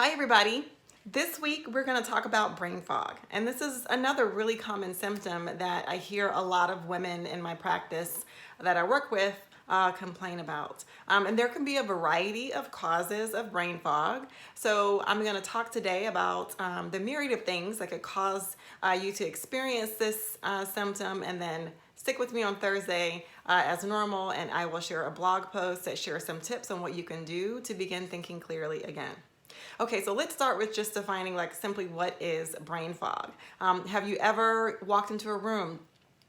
Hi everybody. This week we're going to talk about brain fog, and this is another really common symptom that I hear a lot of women in my practice that I work with complain about. And there can be a variety of causes of brain fog. So I'm going to talk today about the myriad of things that could cause you to experience this symptom, and then stick with me on Thursday as normal, and I will share a blog post that shares some tips on what you can do to begin thinking clearly again. Okay, so let's start with just defining simply what is brain fog. Have you ever walked into a room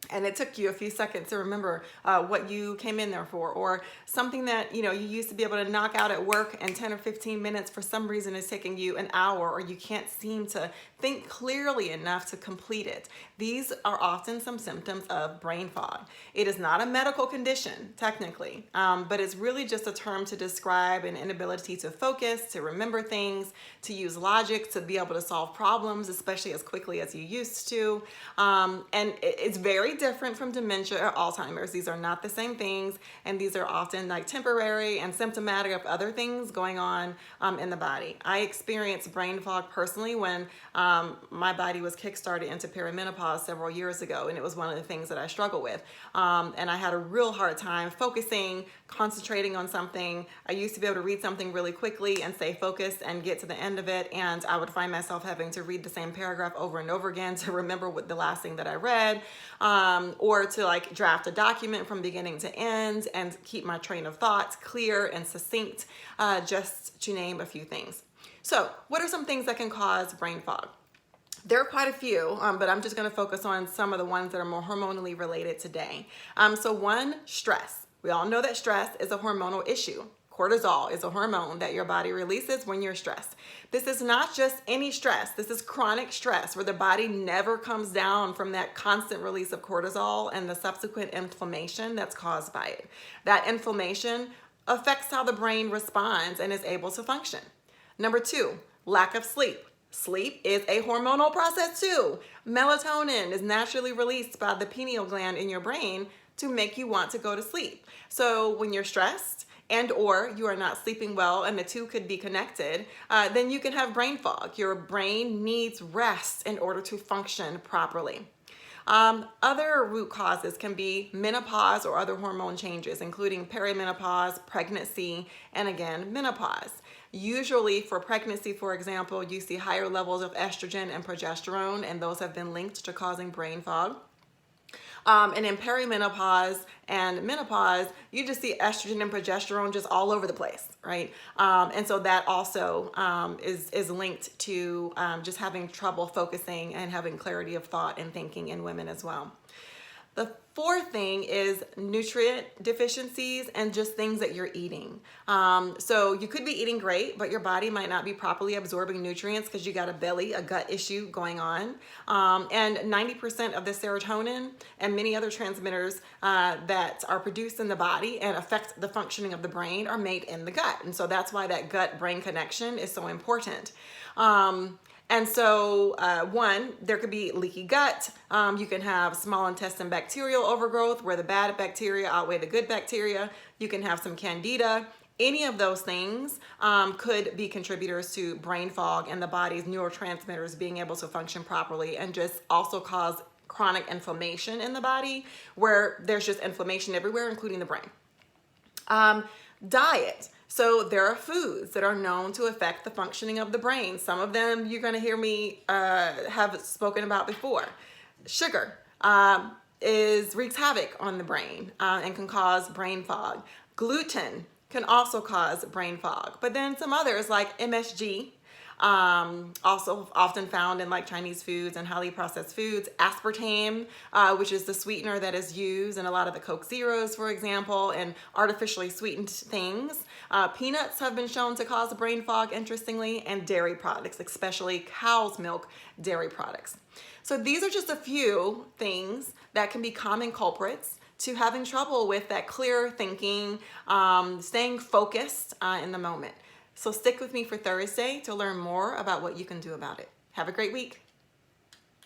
and it took you a few seconds to remember what you came in there for, or something that you used to be able to knock out at work in 10 or 15 minutes for some reason is taking you an hour, or you can't seem to think clearly enough to complete it? These are often some symptoms of brain fog. It is not a medical condition technically, but it's really just a term to describe an inability to focus, to remember things, to use logic, to be able to solve problems, especially as quickly as you used to. And it's very different from dementia or Alzheimer's. These are not the same things, and these are often temporary and symptomatic of other things going on in the body. I experienced brain fog personally when my body was kickstarted into perimenopause several years ago, and it was one of the things that I struggle with. And I had a real hard time focusing, concentrating on something. I used to be able to read something really quickly and stay focused and get to the end of it, and I would find myself having to read the same paragraph over and over again to remember what the last thing that I read, or to draft a document from beginning to end and keep my train of thought clear and succinct, just to name a few things. So what are some things that can cause brain fog? There are quite a few, but I'm just going to focus on some of the ones that are more hormonally related today. So one, stress. We all know that stress is a hormonal issue. Cortisol is a hormone that your body releases when you're stressed. This is not just any stress. This is chronic stress where the body never comes down from that constant release of cortisol and the subsequent inflammation that's caused by it. That inflammation affects how the brain responds and is able to function. Number two, lack of sleep. Sleep is a hormonal process too. Melatonin is naturally released by the pineal gland in your brain to make you want to go to sleep. So when you're stressed and or you are not sleeping well, and the two could be connected, then you can have brain fog. Your brain needs rest in order to function properly. Other root causes can be menopause or other hormone changes, including perimenopause, pregnancy, and again, menopause. Usually for pregnancy, for example, you see higher levels of estrogen and progesterone, and those have been linked to causing brain fog. And in perimenopause and menopause, you just see estrogen and progesterone just all over the place, right? And so that also is linked to just having trouble focusing and having clarity of thought and thinking in women as well. The fourth thing is nutrient deficiencies and just things that you're eating. So you could be eating great, but your body might not be properly absorbing nutrients because you got a gut issue going on. And 90% of the serotonin and many other transmitters that are produced in the body and affect the functioning of the brain are made in the gut. And so that's why that gut-brain connection is so important. And so, there could be leaky gut. You can have small intestine bacterial overgrowth where the bad bacteria outweigh the good bacteria. You can have some candida. Any of those things could be contributors to brain fog and the body's neurotransmitters being able to function properly, and just also cause chronic inflammation in the body where there's just inflammation everywhere, including the brain. Diet. So there are foods that are known to affect the functioning of the brain. Some of them you're going to hear me have spoken about before. Sugar wreaks havoc on the brain and can cause brain fog. Gluten can also cause brain fog. But then some others like MSG, also often found in Chinese foods and highly processed foods. Aspartame, which is the sweetener that is used in a lot of the Coke Zeros, for example, and artificially sweetened things. Peanuts have been shown to cause brain fog, interestingly, and dairy products, especially cow's milk dairy products. So these are just a few things that can be common culprits to having trouble with that clear thinking, staying focused in the moment. So stick with me for Thursday to learn more about what you can do about it. Have a great week.